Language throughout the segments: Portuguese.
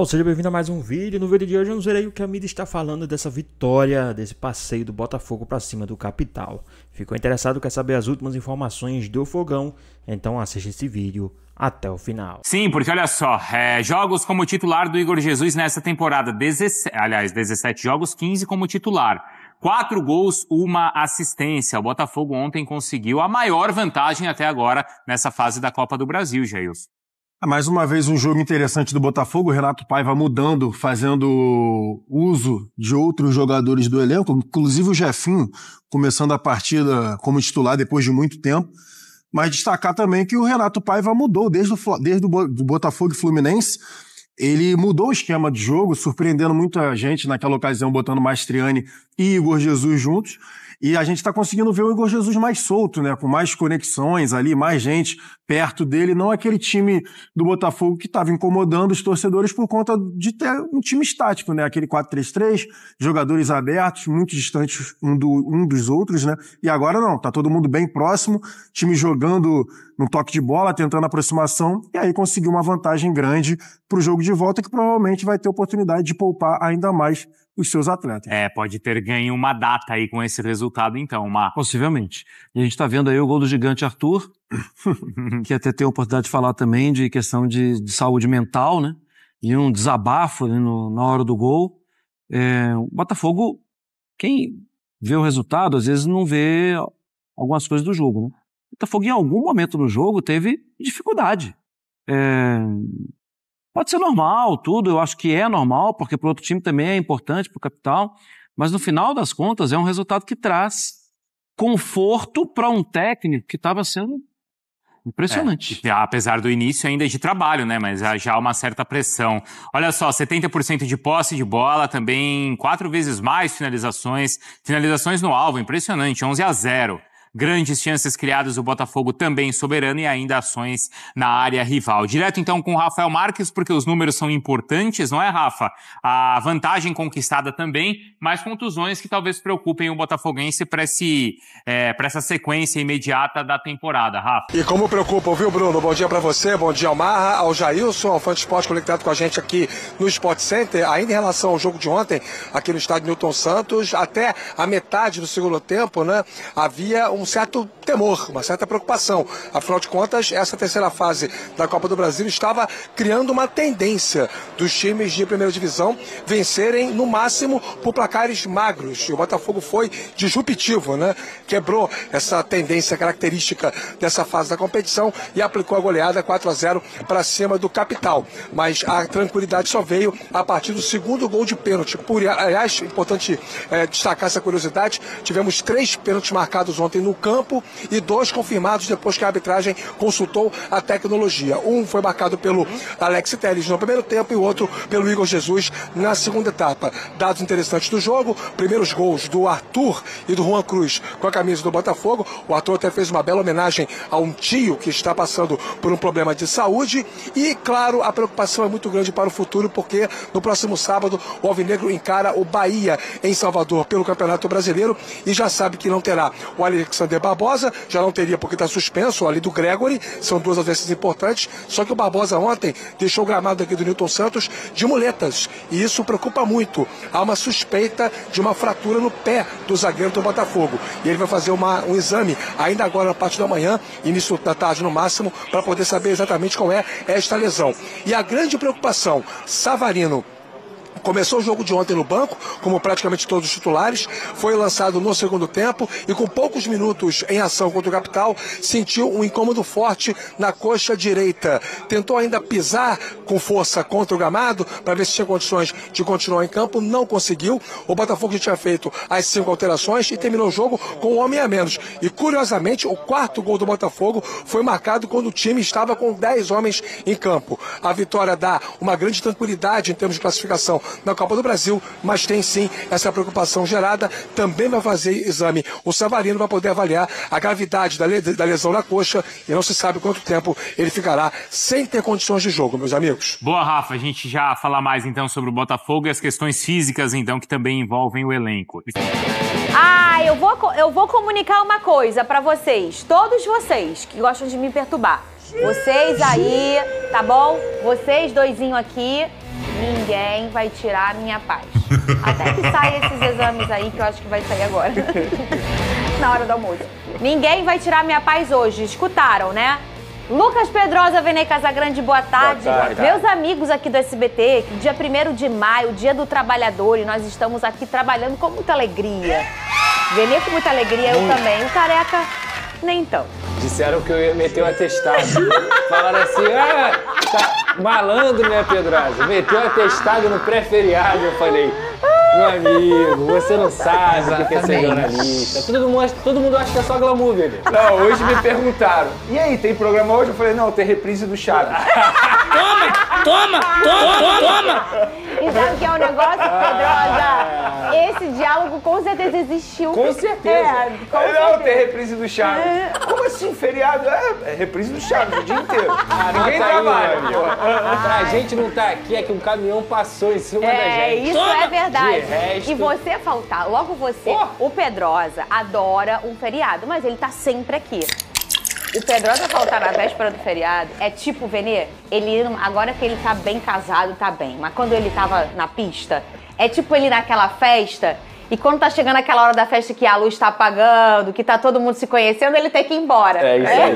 Seja bem-vindo a mais um vídeo. No vídeo de hoje vamos ver aí o que a mídia está falando dessa vitória, desse passeio do Botafogo para cima do Capital. Ficou interessado, quer saber as últimas informações do Fogão? Então assista esse vídeo até o final. Sim, porque olha só, jogos como titular do Igor Jesus nessa temporada, 17 jogos, 15 como titular. 4 gols, 1 assistência. O Botafogo ontem conseguiu a maior vantagem até agora nessa fase da Copa do Brasil, Jailson. Mais uma vez um jogo interessante do Botafogo, o Renato Paiva mudando, fazendo uso de outros jogadores do elenco, inclusive o Jefinho, começando a partida como titular depois de muito tempo, mas destacar também que o Renato Paiva mudou desde o Botafogo e Fluminense, ele mudou o esquema de jogo, surpreendendo muita gente naquela ocasião, botando Mastriani e Igor Jesus juntos. E a gente está conseguindo ver o Igor Jesus mais solto, né? Com mais conexões ali, mais gente perto dele, não aquele time do Botafogo que estava incomodando os torcedores por conta de ter um time estático, né? Aquele 4-3-3, jogadores abertos, muito distantes um dos outros, né? E agora não, tá todo mundo bem próximo, time jogando no toque de bola, tentando aproximação, e aí conseguiu uma vantagem grande para o jogo de volta que provavelmente vai ter oportunidade de poupar ainda mais os seus atletas. Pode ter ganho uma data aí com esse resultado, então, Possivelmente. E a gente está vendo aí o gol do gigante Arthur, que até tem a oportunidade de falar também de questão de saúde mental, né? E um desabafo ali na hora do gol. O Botafogo, quem vê o resultado, às vezes não vê algumas coisas do jogo, né? O Botafogo, em algum momento no jogo, teve dificuldade. Pode ser normal, tudo, eu acho que é normal, porque para o outro time também é importante, para o Capital, mas no final das contas é um resultado que traz conforto para um técnico que estava sendo impressionante. Apesar do início ainda de trabalho, né? Mas já há uma certa pressão. Olha só, 70% de posse de bola, também 4 vezes mais finalizações no alvo, impressionante, 11-0. Grandes chances criadas, o Botafogo também soberano e ainda ações na área rival. Direto então com o Rafael Marques, porque os números são importantes, não é, Rafa? A vantagem conquistada também, mas contusões que talvez preocupem o botafoguense para essa sequência imediata da temporada, Rafa. E como preocupam, viu, Bruno? Bom dia para você, bom dia ao Marra, ao Jailson, ao Fã de Esporte conectado com a gente aqui no Sport Center. Ainda em relação ao jogo de ontem, aqui no estádio Newton Santos, até a metade do segundo tempo, né, havia um certo temor, uma certa preocupação. Afinal de contas, essa terceira fase da Copa do Brasil estava criando uma tendência dos times de primeira divisão vencerem no máximo por placares magros. E o Botafogo foi disruptivo, né? Quebrou essa tendência característica dessa fase da competição e aplicou a goleada 4-0 para cima do Capital. Mas a tranquilidade só veio a partir do segundo gol de pênalti. Aliás, importante destacar essa curiosidade, tivemos 3 pênaltis marcados ontem no campo e 2 confirmados depois que a arbitragem consultou a tecnologia. Um foi marcado pelo Alex Telles no primeiro tempo e o outro pelo Igor Jesus na segunda etapa. Dados interessantes do jogo, primeiros gols do Arthur e do Juan Cruz com a camisa do Botafogo. O Arthur até fez uma bela homenagem a um tio que está passando por um problema de saúde e, claro, a preocupação é muito grande para o futuro porque no próximo sábado o Alvinegro encara o Bahia em Salvador pelo Campeonato Brasileiro e já sabe que não terá o Alexandre Barbosa, já não teria porque está suspenso ali do Gregory, são 2 ausências importantes, só que o Barbosa ontem deixou o gramado aqui do Newton Santos de muletas, e isso preocupa muito. Há uma suspeita de uma fratura no pé do zagueiro do Botafogo, e ele vai fazer um exame ainda agora na parte da manhã, início da tarde no máximo, para poder saber exatamente qual é esta lesão. E a grande preocupação, Savarino começou o jogo de ontem no banco, como praticamente todos os titulares, foi lançado no segundo tempo e com poucos minutos em ação contra o Capital, sentiu um incômodo forte na coxa direita. Tentou ainda pisar com força contra o gramado para ver se tinha condições de continuar em campo, não conseguiu. O Botafogo já tinha feito as 5 alterações e terminou o jogo com um homem a menos. E curiosamente, o 4º gol do Botafogo foi marcado quando o time estava com 10 homens em campo. A vitória dá uma grande tranquilidade em termos de classificação na Copa do Brasil, mas tem sim essa preocupação gerada. Também vai fazer exame o Savarino para poder avaliar a gravidade da lesão na coxa e não se sabe quanto tempo ele ficará sem ter condições de jogo, meus amigos. Boa, Rafa, a gente já fala mais então sobre o Botafogo e as questões físicas então que também envolvem o elenco. Eu vou comunicar uma coisa para vocês, todos vocês que gostam de me perturbar. Vocês aí, tá bom? Vocês doisinho aqui. Ninguém vai tirar a minha paz. Até que saia esses exames aí, que eu acho que vai sair agora. Na hora do almoço. Ninguém vai tirar a minha paz hoje. Escutaram, né? Lucas Pedrosa, Vene Casagrande, boa tarde. Boa tarde. Meus amigos aqui do SBT, dia 1º de maio, dia do trabalhador, e nós estamos aqui trabalhando com muita alegria. Vene com muita alegria, eu também. O Careca, nem tão. Disseram que eu ia meter um atestado. Falaram assim, tá malandro, né, Pedrosa? Meteu um atestado no pré-feriado. Eu falei, meu amigo, você não sabe o que é ser jornalista. Todo mundo acha que é só glamour, velho. Não, hoje me perguntaram, e aí, tem programa hoje? Eu falei, não, tem reprise do Chaves. Toma! E sabe o que é o negócio, Pedrosa? Esse diálogo com certeza existiu. Com certeza. Com Não, certeza. tem reprise do Chaves. Como assim, feriado? É reprise do Chaves o dia inteiro. Ninguém trabalha. Pra gente não tá aqui, é que um caminhão passou em cima da gente. Isso é verdade. De resto... E você faltar, logo você, o Pedrosa adora um feriado, mas ele tá sempre aqui. O Pedrosa faltar na véspera do feriado é tipo, Vene, agora que ele tá bem casado, tá bem. Mas quando ele tava na pista, é tipo ele naquela festa, e quando tá chegando aquela hora da festa que a luz tá apagando, que tá todo mundo se conhecendo, ele tem que ir embora. É isso aí.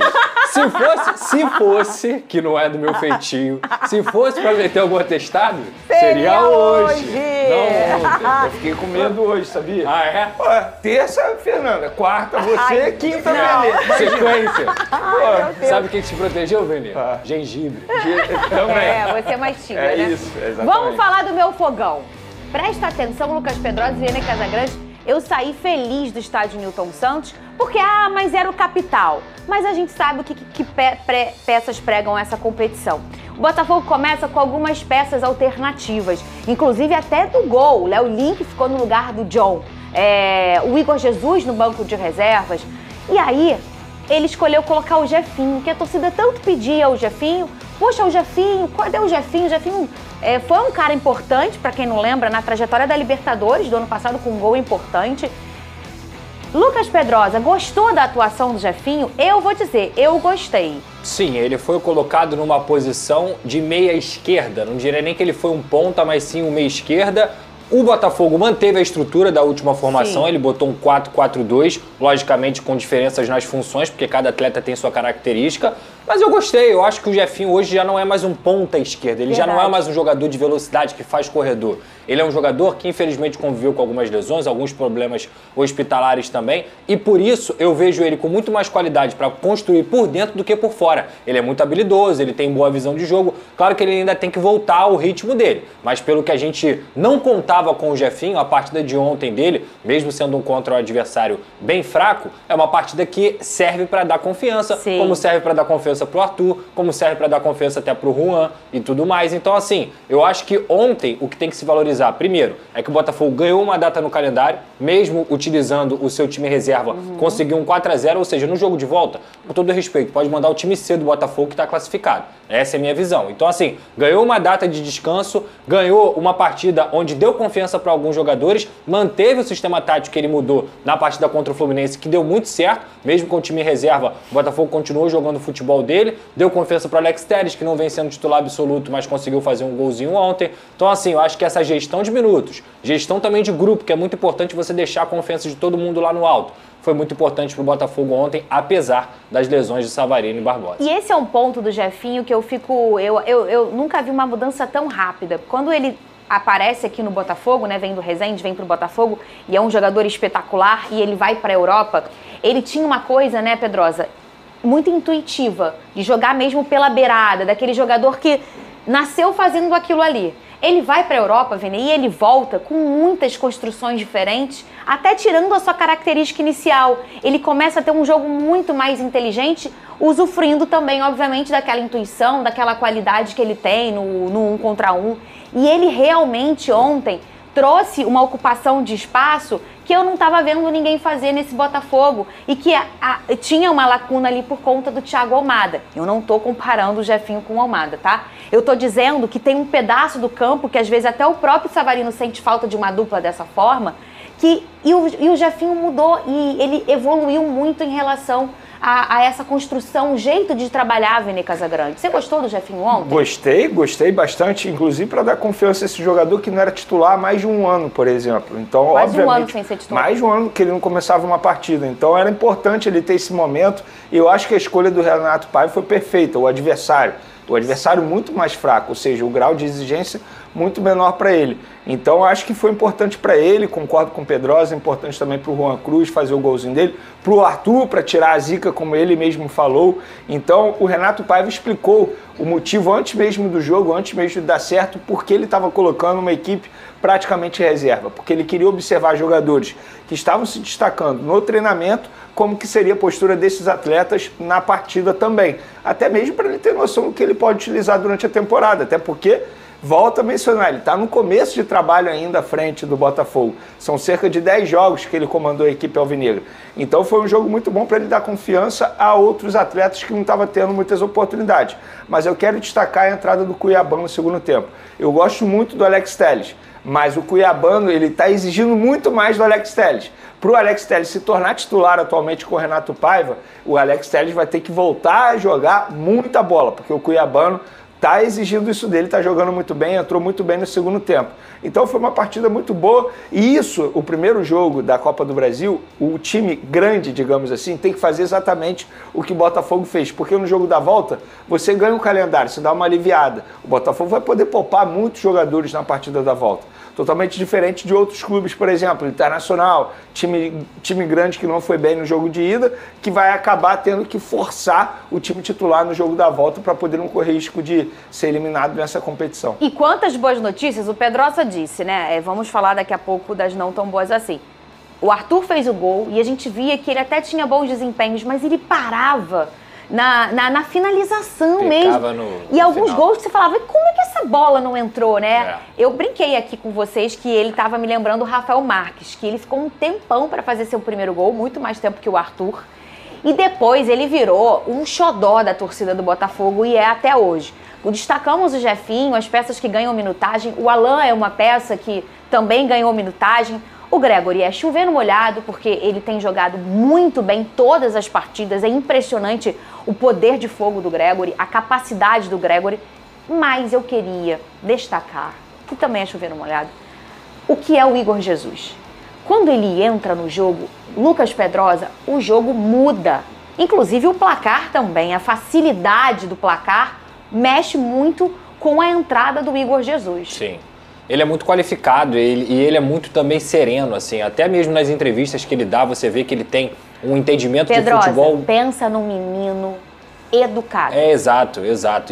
Se fosse, que não é do meu feitio, se fosse pra meter algum atestado, seria hoje. Não ontem. Eu fiquei com medo hoje, sabia? Ah, é? Ó, terça, Fernanda. Quarta, você. Quinta, Vene. Sequência. Sabe o que te protegeu, Vene? Gengibre. Também. Você mastiga, É né? isso, exatamente. Vamos falar do meu fogão. Presta atenção, Lucas Pedrosa e Vene Casagrande. Eu saí feliz do estádio Newton Santos, porque, mas era o capital. Mas a gente sabe o que peças pregam essa competição. O Botafogo começa com algumas peças alternativas, inclusive até do gol. O Léo Link ficou no lugar do John. O Igor Jesus no banco de reservas. E aí, ele escolheu colocar o Jefinho, que a torcida tanto pedia o Jefinho. Poxa, o Jefinho, cadê o Jefinho? O Jefinho foi um cara importante, pra quem não lembra, na trajetória da Libertadores do ano passado, com um gol importante. Lucas Pedrosa, gostou da atuação do Jefinho? Eu vou dizer, eu gostei. Sim, ele foi colocado numa posição de meia esquerda. Não diria nem que ele foi um ponta, mas sim um meia esquerda. O Botafogo manteve a estrutura da última formação, ele botou um 4-4-2, logicamente com diferenças nas funções, porque cada atleta tem sua característica, mas eu gostei, eu acho que o Jefinho hoje já não é mais um ponta esquerda, ele já não é mais um jogador de velocidade que faz corredor. Ele é um jogador que infelizmente conviveu com algumas lesões, alguns problemas hospitalares também, e por isso eu vejo ele com muito mais qualidade para construir por dentro do que por fora. Ele é muito habilidoso, ele tem boa visão de jogo, claro que ele ainda tem que voltar ao ritmo dele, mas pelo que a gente não contava com o Jefinho, a partida de ontem dele, mesmo sendo um contra um adversário bem fraco, é uma partida que serve para dar confiança, como serve para dar confiança pro Arthur, como serve para dar confiança até pro Juan e tudo mais. Então assim, eu acho que ontem o que tem que se valorizar, primeiro, é que o Botafogo ganhou uma data no calendário, mesmo utilizando o seu time reserva, conseguiu um 4-0, ou seja, no jogo de volta, com todo respeito, pode mandar o time C do Botafogo que está classificado. Essa é a minha visão. Então assim, ganhou uma data de descanso, ganhou uma partida onde deu confiança para alguns jogadores, manteve o sistema tático que ele mudou na partida contra o Fluminense, que deu muito certo, mesmo com o time reserva, o Botafogo continuou jogando o futebol dele, deu confiança para o Alex Telles, que não vem sendo titular absoluto, mas conseguiu fazer um golzinho ontem. Então assim, eu acho que essa gestão de minutos, gestão também de grupo, que é muito importante você deixar a confiança de todo mundo lá no alto, foi muito importante para o Botafogo ontem, apesar das lesões de Savarino e Barbosa. E esse é um ponto do Jefinho que eu nunca vi uma mudança tão rápida. Quando ele aparece aqui no Botafogo, né, vem do Resende, vem pro Botafogo, e é um jogador espetacular, e ele vai pra Europa, ele tinha uma coisa, né, Pedrosa, muito intuitiva, de jogar mesmo pela beirada, daquele jogador que nasceu fazendo aquilo ali. Ele vai para a Europa, Vene, e ele volta com muitas construções diferentes, até tirando a sua característica inicial. Ele começa a ter um jogo muito mais inteligente, usufruindo também, obviamente, daquela intuição, daquela qualidade que ele tem no 1 contra 1. E ele realmente ontem trouxe uma ocupação de espaço que eu não estava vendo ninguém fazer nesse Botafogo e que tinha uma lacuna ali por conta do Thiago Almada. Eu não estou comparando o Jefinho com o Almada, tá? Eu estou dizendo que tem um pedaço do campo que às vezes até o próprio Savarino sente falta de uma dupla dessa forma, E o Jefinho mudou e ele evoluiu muito em relação a essa construção, um jeito de trabalhar, Vini Casagrande. Você gostou do Jefinho ontem? Gostei bastante, inclusive para dar confiança a esse jogador que não era titular há mais de um ano, por exemplo. Então, quase um ano sem ser titular. Mais de um ano que ele não começava uma partida. Então era importante ele ter esse momento. E eu acho que a escolha do Renato Paiva foi perfeita. O adversário muito mais fraco, ou seja, o grau de exigência muito menor para ele. Então acho que foi importante para ele, concordo com o Pedrosa, importante também para o Juan Cruz fazer o golzinho dele, para o Arthur, para tirar a zica, como ele mesmo falou. Então o Renato Paiva explicou o motivo antes mesmo do jogo, antes mesmo de dar certo, porque ele estava colocando uma equipe praticamente reserva, porque ele queria observar jogadores que estavam se destacando no treinamento, como que seria a postura desses atletas na partida também. Até mesmo para ele ter noção do que ele pode utilizar durante a temporada, até porque, volto a mencionar, ele está no começo de trabalho ainda à frente do Botafogo. São cerca de 10 jogos que ele comandou a equipe alvinegra. Então foi um jogo muito bom para ele dar confiança a outros atletas que não estavam tendo muitas oportunidades. Mas eu quero destacar a entrada do Cuiabano no segundo tempo. Eu gosto muito do Alex Telles, mas o Cuiabano ele está exigindo muito mais do Alex Telles. Para o Alex Telles se tornar titular atualmente com o Renato Paiva, o Alex Telles vai ter que voltar a jogar muita bola, porque o Cuiabano está exigindo isso dele, está jogando muito bem, entrou muito bem no segundo tempo. Então foi uma partida muito boa e isso, o primeiro jogo da Copa do Brasil, o time grande, digamos assim, tem que fazer exatamente o que o Botafogo fez, porque no jogo da volta você ganha o calendário, você dá uma aliviada. O Botafogo vai poder poupar muitos jogadores na partida da volta. Totalmente diferente de outros clubes, por exemplo, Internacional, time grande que não foi bem no jogo de ida, que vai acabar tendo que forçar o time titular no jogo da volta para poder não correr risco de ser eliminado nessa competição. E quantas boas notícias, o Pedrosa disse, né? Vamos falar daqui a pouco das não tão boas assim. O Arthur fez o gol e a gente via que ele até tinha bons desempenhos, mas ele parava na finalização mesmo. E alguns gols que você falava, e como é que essa bola não entrou, né? Eu brinquei aqui com vocês que ele estava me lembrando o Rafael Marques, que ele ficou um tempão para fazer seu primeiro gol, muito mais tempo que o Arthur. E depois ele virou um xodó da torcida do Botafogo e é até hoje. Destacamos o Jefinho, as peças que ganham minutagem. O Alan é uma peça que também ganhou minutagem. O Gregory é chover no molhado, porque ele tem jogado muito bem todas as partidas. É impressionante o poder de fogo do Gregory, a capacidade do Gregory. Mas eu queria destacar, que também é chover no molhado, o que é o Igor Jesus. Quando ele entra no jogo, Lucas Pedrosa, o jogo muda. Inclusive o placar também, a facilidade do placar mexe muito com a entrada do Igor Jesus. Sim. Ele é muito qualificado e ele é muito também sereno, assim. Até mesmo nas entrevistas que ele dá, você vê que ele tem um entendimento de futebol. Pensa num menino educado. Exato.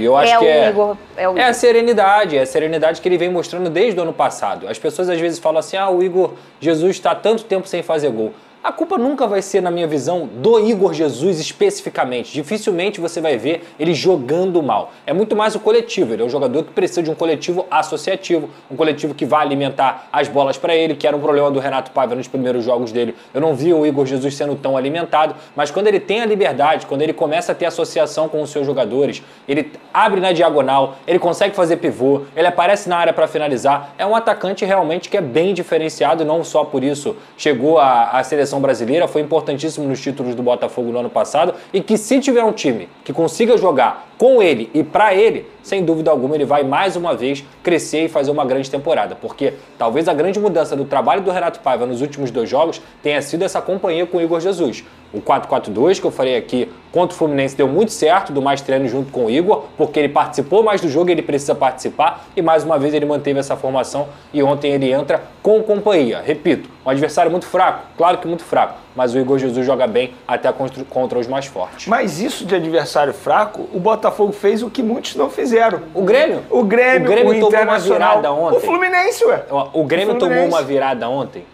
E eu acho que é a serenidade que ele vem mostrando desde o ano passado. As pessoas às vezes falam assim, o Igor Jesus está há tanto tempo sem fazer gol. A culpa nunca vai ser, na minha visão, do Igor Jesus especificamente. Dificilmente você vai ver ele jogando mal. É muito mais o coletivo. Ele é um jogador que precisa de um coletivo associativo, um coletivo que vai alimentar as bolas para ele, que era um problema do Renato Paiva nos primeiros jogos dele. Eu não vi o Igor Jesus sendo tão alimentado, mas quando ele tem a liberdade, quando ele começa a ter associação com os seus jogadores, ele abre na diagonal, ele consegue fazer pivô, ele aparece na área para finalizar. É um atacante realmente que é bem diferenciado, não só por isso chegou à seleção brasileira, foi importantíssimo nos títulos do Botafogo no ano passado e que se tiver um time que consiga jogar com ele e para ele, sem dúvida alguma ele vai mais uma vez crescer e fazer uma grande temporada, porque talvez a grande mudança do trabalho do Renato Paiva nos últimos 2 jogos tenha sido essa companhia com o Igor Jesus. O 4-4-2 que eu falei aqui contra o Fluminense deu muito certo, do mais treino junto com o Igor, porque ele participou mais do jogo e ele precisa participar e mais uma vez ele manteve essa formação e ontem ele entra com companhia. Repito, um adversário muito fraco, claro que muito fraco, mas o Igor Jesus joga bem até contra os mais fortes. Mas isso de adversário fraco, o Botafogo fez o que muitos não fizeram. O Grêmio? O Grêmio tomou uma virada ontem. O Fluminense, ué. O Grêmio tomou uma virada ontem.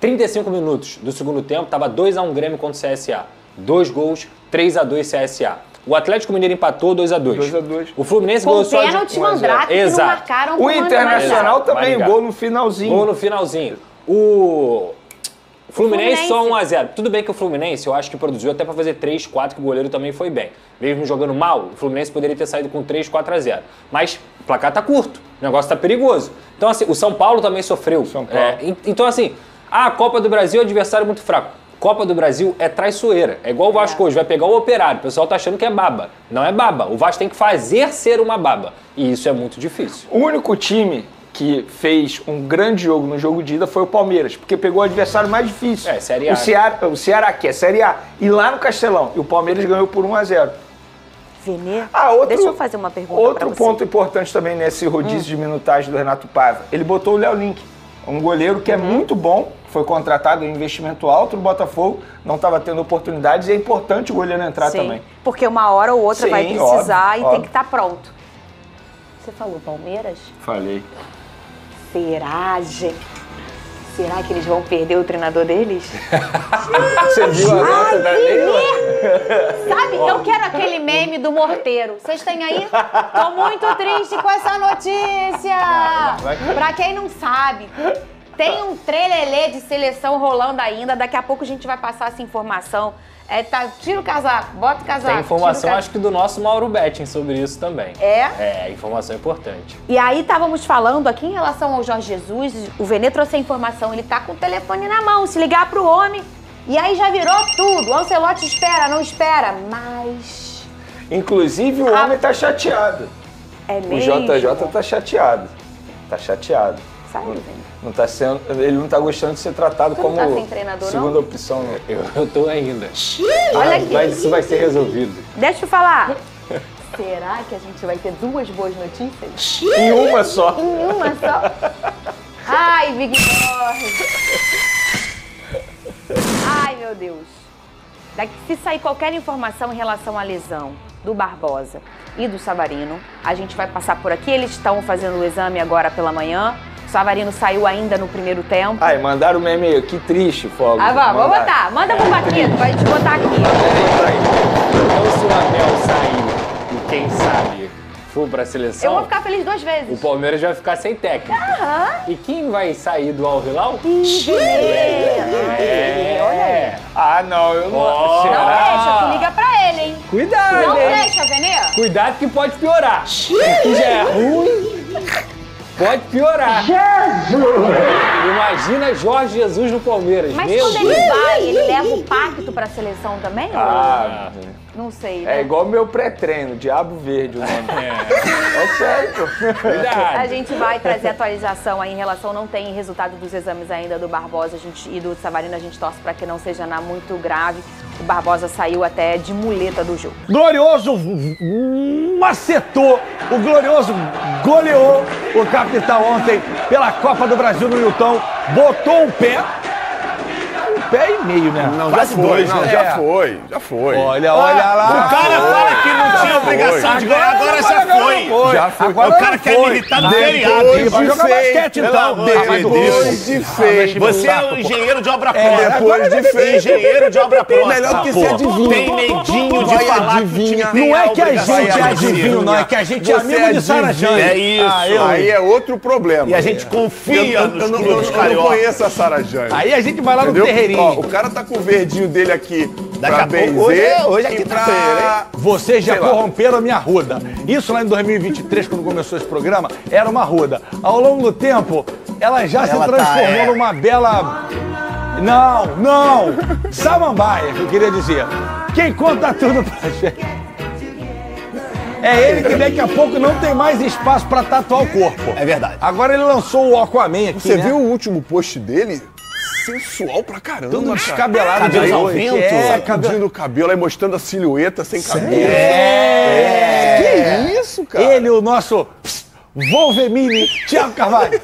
35 minutos do segundo tempo, estava 2-1 Grêmio contra o CSA. 2 gols, 3-2 CSA. O Atlético Mineiro empatou 2-2. 2-2. O Fluminense ganhou só de 1-0. Pênalti Mandrake que não marcaram. O Internacional também, gol no finalzinho. Gol no finalzinho. O Fluminense só 1-0. Tudo bem que o Fluminense, eu acho que produziu até para fazer 3-4, que o goleiro também foi bem. Mesmo jogando mal, o Fluminense poderia ter saído com 3-4-0. Mas o placar tá curto, o negócio tá perigoso. Então, assim, o São Paulo também sofreu. São Paulo. Então, assim, Ah, a Copa do Brasil é adversário muito fraco. Copa do Brasil é traiçoeira. É igual o Vasco hoje, vai pegar o Operário. O pessoal tá achando que é baba. Não é baba. O Vasco tem que fazer ser uma baba. E isso é muito difícil. O único time que fez um grande jogo no jogo de ida foi o Palmeiras, porque pegou o adversário mais difícil. Série A. O Ceará, que é Série A. E lá no Castelão. E o Palmeiras ganhou por 1-0. Vene, deixa eu fazer uma pergunta pra você. Outro ponto importante também nesse rodízio de minutagem do Renato Paiva. Ele botou o Léo Link, um goleiro que é muito bom, foi contratado em investimento alto no Botafogo, não estava tendo oportunidades e é importante o goleiro entrar também. Porque uma hora ou outra vai precisar e óbvio. tem que estar pronto. Você falou Palmeiras? Falei. Será que eles vão perder o treinador deles? Você viu a nota da Leila? Sabe, eu quero aquele meme do morteiro. Vocês têm aí? Tô muito triste com essa notícia. Pra quem não sabe, tem um trelelê de seleção rolando ainda. Daqui a pouco a gente vai passar essa informação. Tira o casaco, bota o casaco. Tem informação, acho que do nosso Mauro Betting sobre isso também. Informação importante. E aí estávamos falando aqui em relação ao Jorge Jesus, o Vene trouxe a informação, ele tá com o telefone na mão, se ligar pro homem, e aí já virou tudo. O Ancelotti espera, não espera, mas... Inclusive o homem tá chateado. É mesmo? O JJ tá chateado. Tá chateado. Sério, Vene? Não tá sendo, ele não tá gostando de ser tratado como não tá sem treinador, segunda não? opção. Né? Eu tô ainda. Olha aqui. Mas isso vai ser resolvido. Deixa eu falar. Será que a gente vai ter duas boas notícias? Em uma só. Em uma só? Ai, Big Boss. Ai, meu Deus. Se sair qualquer informação em relação à lesão do Barbosa e do Savarino, a gente vai passar por aqui. Eles estão fazendo o exame agora pela manhã. O Savarino saiu ainda no primeiro tempo. Ai, mandaram o meme aí. Que triste, Fogo. Vou botar. Manda pro Baquito pra gente botar aqui. Então, se o Abel sair e quem sabe for pra seleção... Eu vou ficar feliz 2 vezes. O Palmeiras vai ficar sem técnico. E quem vai sair do Al Hilal? Olha aí. Ah, não, eu não... Não deixa, tu liga pra ele, hein? Cuidado, Não hein? deixa, Vene. Cuidado que pode piorar. Que já é ruim... Pode piorar. Jesus! Imagina Jorge Jesus no Palmeiras. Mas quando ele vai, ele leva o pacto pra seleção também? Não sei, né? É igual meu pré-treino, Diabo Verde o nome. É sério. Cuidado. A gente vai trazer atualização aí em relação, não tem resultado dos exames ainda do Barbosa e do Savarino, a gente torce pra que não seja nada muito grave. O Barbosa saiu até de muleta do jogo. Glorioso macetou, o Glorioso goleou o Capital ontem pela Copa do Brasil no Newton, botou um pé e meio, né? Não, quase já foi, dois, não, né? já foi. Olha lá. O cara fala que não tinha obrigação de ganhar, agora já foi. Já foi. Agora o cara quer militar no feriado. Vai jogar basquete, então. Depois de feio. Você é o engenheiro de obra pronta. Depois de feio. Engenheiro de obra pronta. Melhor que você adivinha. Tem medinho de falar que o time tem Não é que a obrigação gente de é adivinho, não. É que a gente é amigo de Sara Jane. É isso. Aí é outro problema. E a gente confia nos clubes cariocas. Eu não conheço a Sara Jane. Aí a gente vai lá no terreirinho. Ó, o cara tá com o verdinho dele aqui Daqui pra a pouco, benzer. hoje é quinta-feira, hein? Vocês já corromperam a minha ruda. Isso lá em 2023, quando começou esse programa, era uma ruda. Ao longo do tempo, ela já se transformou numa bela... Não! Samambaia, que eu queria dizer. Quem conta tudo pra gente é ele que daqui a pouco não tem mais espaço pra tatuar o corpo. É verdade. Agora ele lançou o Aquaman aqui, Você né? viu o último post dele? Sensual pra caramba, Tudo cara. descabelado de Cabelo ao noite. vento. Sacudindo o cabelo, aí mostrando a silhueta sem cabelo. Que isso, cara? Ele, o nosso Wolverine, Thiago Carvalho.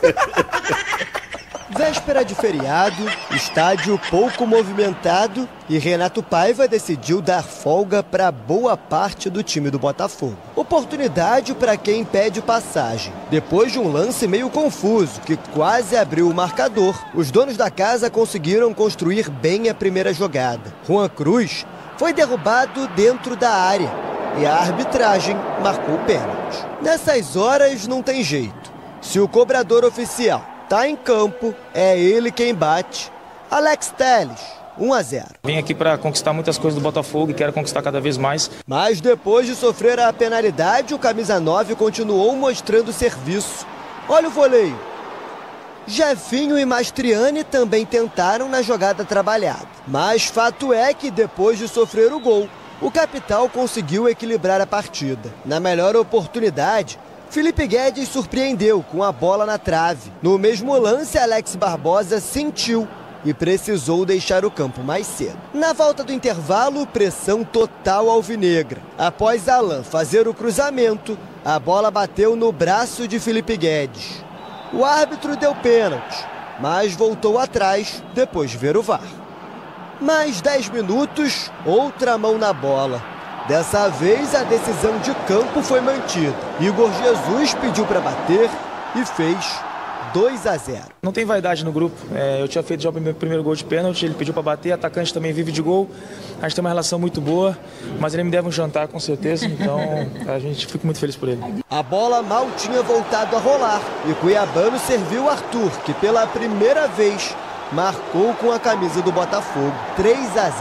Véspera de feriado, estádio pouco movimentado e Renato Paiva decidiu dar folga para boa parte do time do Botafogo. Oportunidade para quem pede passagem. Depois de um lance meio confuso, que quase abriu o marcador, os donos da casa conseguiram construir bem a primeira jogada. Juan Cruz foi derrubado dentro da área e a arbitragem marcou o pênalti. Nessas horas não tem jeito. Se o cobrador oficial tá em campo, é ele quem bate. Alex Telles, 1-0. Vim aqui para conquistar muitas coisas do Botafogo e quero conquistar cada vez mais. Mas depois de sofrer a penalidade, o camisa 9 continuou mostrando serviço. Olha o voleio. Jefinho e Mastriani também tentaram na jogada trabalhada. Mas fato é que depois de sofrer o gol, o Capital conseguiu equilibrar a partida. Na melhor oportunidade, Felipe Guedes surpreendeu com a bola na trave. No mesmo lance, Alex Barbosa sentiu e precisou deixar o campo mais cedo. Na volta do intervalo, pressão total alvinegra. Após Alan fazer o cruzamento, a bola bateu no braço de Felipe Guedes. O árbitro deu pênalti, mas voltou atrás depois de ver o VAR. Mais 10 minutos, outra mão na bola. Dessa vez, a decisão de campo foi mantida. Igor Jesus pediu para bater e fez 2-0. Não tem vaidade no grupo. Eu tinha feito já o primeiro gol de pênalti, ele pediu para bater, atacante também vive de gol. A gente tem uma relação muito boa, mas ele me deve um jantar com certeza, então a gente fica muito feliz por ele. A bola mal tinha voltado a rolar e o cuiabano serviu Arthur, que pela primeira vez marcou com a camisa do Botafogo, 3-0.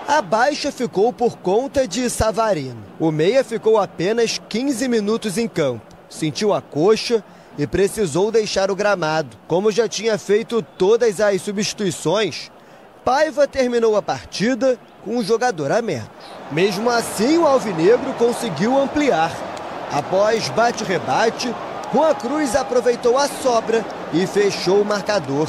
A baixa ficou por conta de Savarino. O meia ficou apenas 15 minutos em campo, sentiu a coxa e precisou deixar o gramado. Como já tinha feito todas as substituições, Paiva terminou a partida com um jogador a menos. Mesmo assim, o alvinegro conseguiu ampliar. Após bate-rebate, Juan Cruz aproveitou a sobra e fechou o marcador.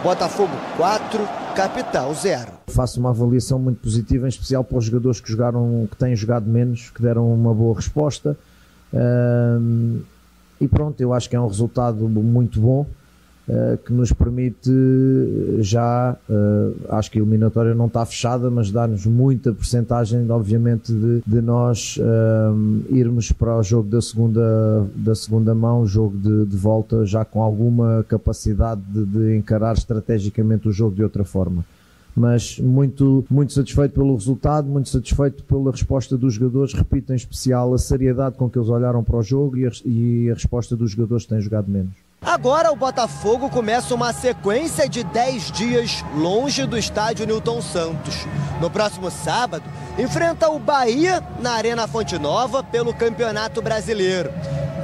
Botafogo 4, Capital 0. Faço uma avaliação muito positiva, em especial para os jogadores que têm jogado menos, que deram uma boa resposta. E pronto, eu acho que é um resultado muito bom, que nos permite acho que a eliminatória não está fechada, mas dá-nos muita percentagem, obviamente, de nós irmos para o jogo da segunda mão, o jogo de volta, já com alguma capacidade de encarar estrategicamente o jogo de outra forma. Mas muito, muito satisfeito pelo resultado, muito satisfeito pela resposta dos jogadores, repito, em especial a seriedade com que eles olharam para o jogo e a resposta dos jogadores que têm jogado menos. Agora o Botafogo começa uma sequência de 10 dias longe do estádio Newton Santos. No próximo sábado, enfrenta o Bahia na Arena Fonte Nova pelo Campeonato Brasileiro.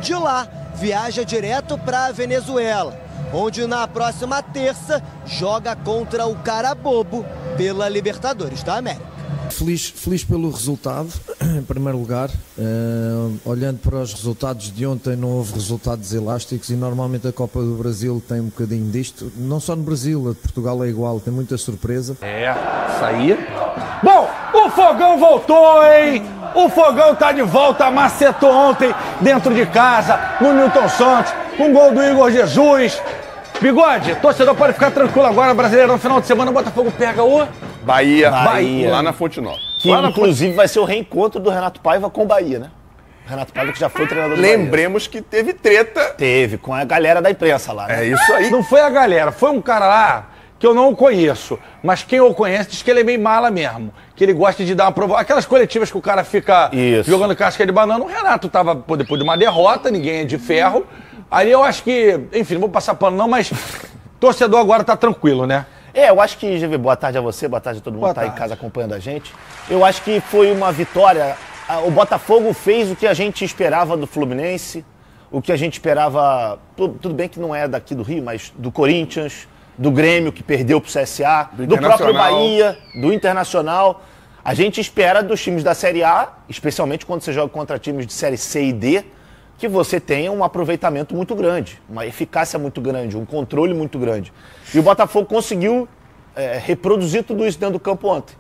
De lá, viaja direto para a Venezuela, onde na próxima terça joga contra o Carabobo pela Libertadores da América. Feliz pelo resultado, em primeiro lugar. Olhando para os resultados de ontem, não houve resultados elásticos e normalmente a Copa do Brasil tem um bocadinho disto. Não só no Brasil, a de Portugal é igual, tem muita surpresa. Isso aí. Bom, o Fogão voltou, hein? O Fogão tá de volta, macetou ontem dentro de casa, no Newton Santos, com gol do Igor Jesus. Bigode, torcedor pode ficar tranquilo agora, Brasileirão, final de semana, o Botafogo pega o Bahia, lá na Fonte Nova. Que inclusive vai ser o reencontro do Renato Paiva com o Bahia, né? O Renato Paiva que já foi treinador do Bahia. Lembremos que teve treta. Teve, com a galera da imprensa lá, né? É isso aí. Não foi a galera, foi um cara lá que eu não conheço, mas quem o conhece diz que ele é meio mala mesmo, que ele gosta de dar uma provocação. Aquelas coletivas que o cara fica jogando casca de banana, o Renato tava depois de uma derrota, ninguém é de ferro. Aí eu acho que, enfim, não vou passar pano não, mas torcedor agora tá tranquilo, né? Eu acho que, GV, boa tarde a você, boa tarde a todo mundo que tá em casa acompanhando a gente. Eu acho que foi uma vitória. O Botafogo fez o que a gente esperava do Fluminense, o que a gente esperava, tudo bem que não é daqui do Rio, mas do Corinthians, do Grêmio, que perdeu pro CSA, do próprio Bahia, do Internacional. A gente espera dos times da Série A, especialmente quando você joga contra times de Série C e D, que você tenha um aproveitamento muito grande, uma eficácia muito grande, um controle muito grande. E o Botafogo conseguiu reproduzir tudo isso dentro do campo ontem.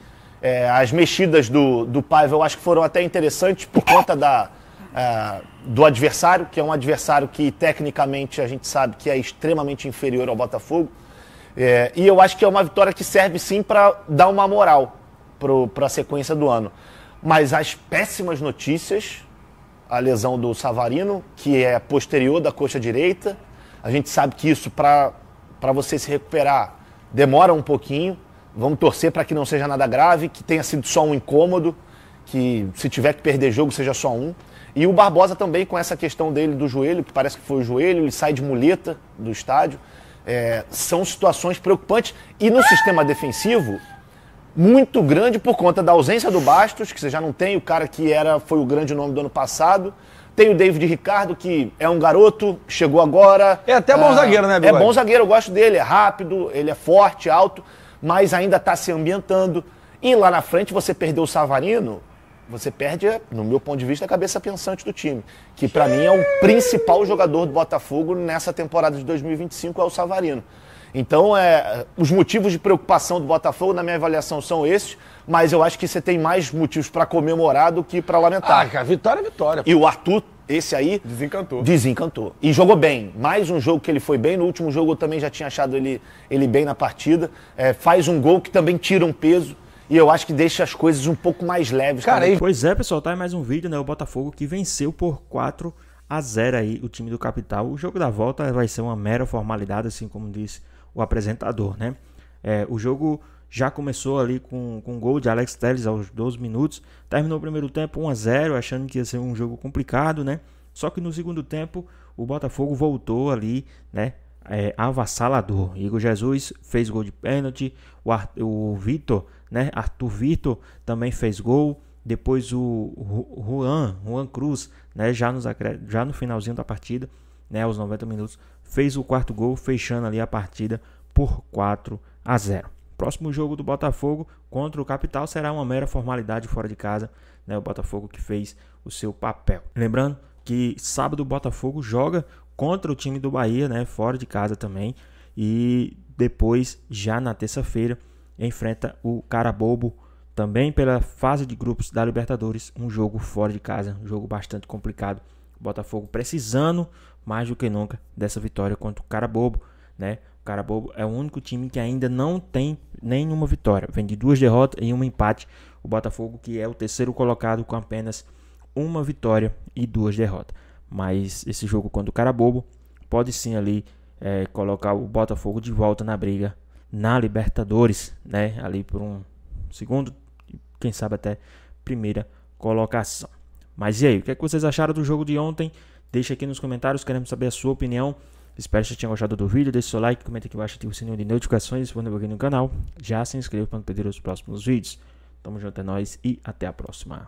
As mexidas do Paiva eu acho que foram até interessantes por conta do adversário, que é um adversário que tecnicamente a gente sabe que é extremamente inferior ao Botafogo. E eu acho que é uma vitória que serve sim para dar uma moral para a sequência do ano. Mas as péssimas notícias, a lesão do Savarino, que é posterior da coxa direita. A gente sabe que isso, para você se recuperar, demora um pouquinho. Vamos torcer para que não seja nada grave, que tenha sido só um incômodo, que se tiver que perder jogo, seja só um. E o Barbosa também, com essa questão dele do joelho, que parece que foi o joelho, ele sai de muleta do estádio. São situações preocupantes. E no sistema defensivo, muito grande por conta da ausência do Bastos, que você já não tem, o cara que foi o grande nome do ano passado, Tem o David Ricardo, que é um garoto, chegou agora. É até bom zagueiro, né, É Bigode? bom zagueiro, eu gosto dele, é rápido, ele é forte, alto, mas ainda está se ambientando. E lá na frente você perdeu o Savarino, você perde, no meu ponto de vista, a cabeça pensante do time. Que pra mim é o principal jogador do Botafogo nessa temporada de 2025, é o Savarino. Então, os motivos de preocupação do Botafogo, na minha avaliação, são esses, mas eu acho que você tem mais motivos pra comemorar do que pra lamentar. Ah, cara, vitória é vitória. E o Arthur, esse aí... Desencantou. E jogou bem. Mais um jogo que ele foi bem. No último jogo eu também já tinha achado ele bem na partida. Faz um gol que também tira um peso. E eu acho que deixa as coisas um pouco mais leves. Cara, pois é, pessoal, tá aí mais um vídeo, né? O Botafogo que venceu por 4-0 aí o time do Capital. O jogo da volta vai ser uma mera formalidade, assim como disse o apresentador, né? O jogo já começou ali com um gol de Alex Telles aos 12 minutos. Terminou o primeiro tempo 1-0, achando que ia ser um jogo complicado, né? Só que no segundo tempo o Botafogo voltou ali, né? Avassalador. Igor Jesus fez gol de pênalti, o Vitor, né? Arthur Vitor também fez gol. Depois o Juan Cruz, né? Já no finalzinho da partida, né? Aos 90 minutos, fez o quarto gol, fechando ali a partida por 4-0. Próximo jogo do Botafogo contra o Capital será uma mera formalidade fora de casa, né? O Botafogo que fez o seu papel. Lembrando que sábado o Botafogo joga contra o time do Bahia, né? Fora de casa também. E depois, já na terça-feira, enfrenta o Carabobo, também pela fase de grupos da Libertadores. Um jogo fora de casa, um jogo bastante complicado. O Botafogo precisando mais do que nunca dessa vitória contra o Carabobo, né? O Carabobo é o único time que ainda não tem nenhuma vitória. Vem de 2 derrotas e um empate. O Botafogo, que é o terceiro colocado com apenas uma vitória e 2 derrotas. Mas esse jogo contra o Carabobo pode sim ali colocar o Botafogo de volta na briga na Libertadores, né? Ali por um segundo, quem sabe até primeira colocação. Mas e aí, o que é que vocês acharam do jogo de ontem? Deixa aqui nos comentários, queremos saber a sua opinião. Espero que vocês tenham gostado do vídeo, deixe seu like, comenta aqui embaixo, ative o sininho de notificações, se for novo aqui no canal. Já se inscreva para não perder os próximos vídeos. Tamo junto, é nóis e até a próxima.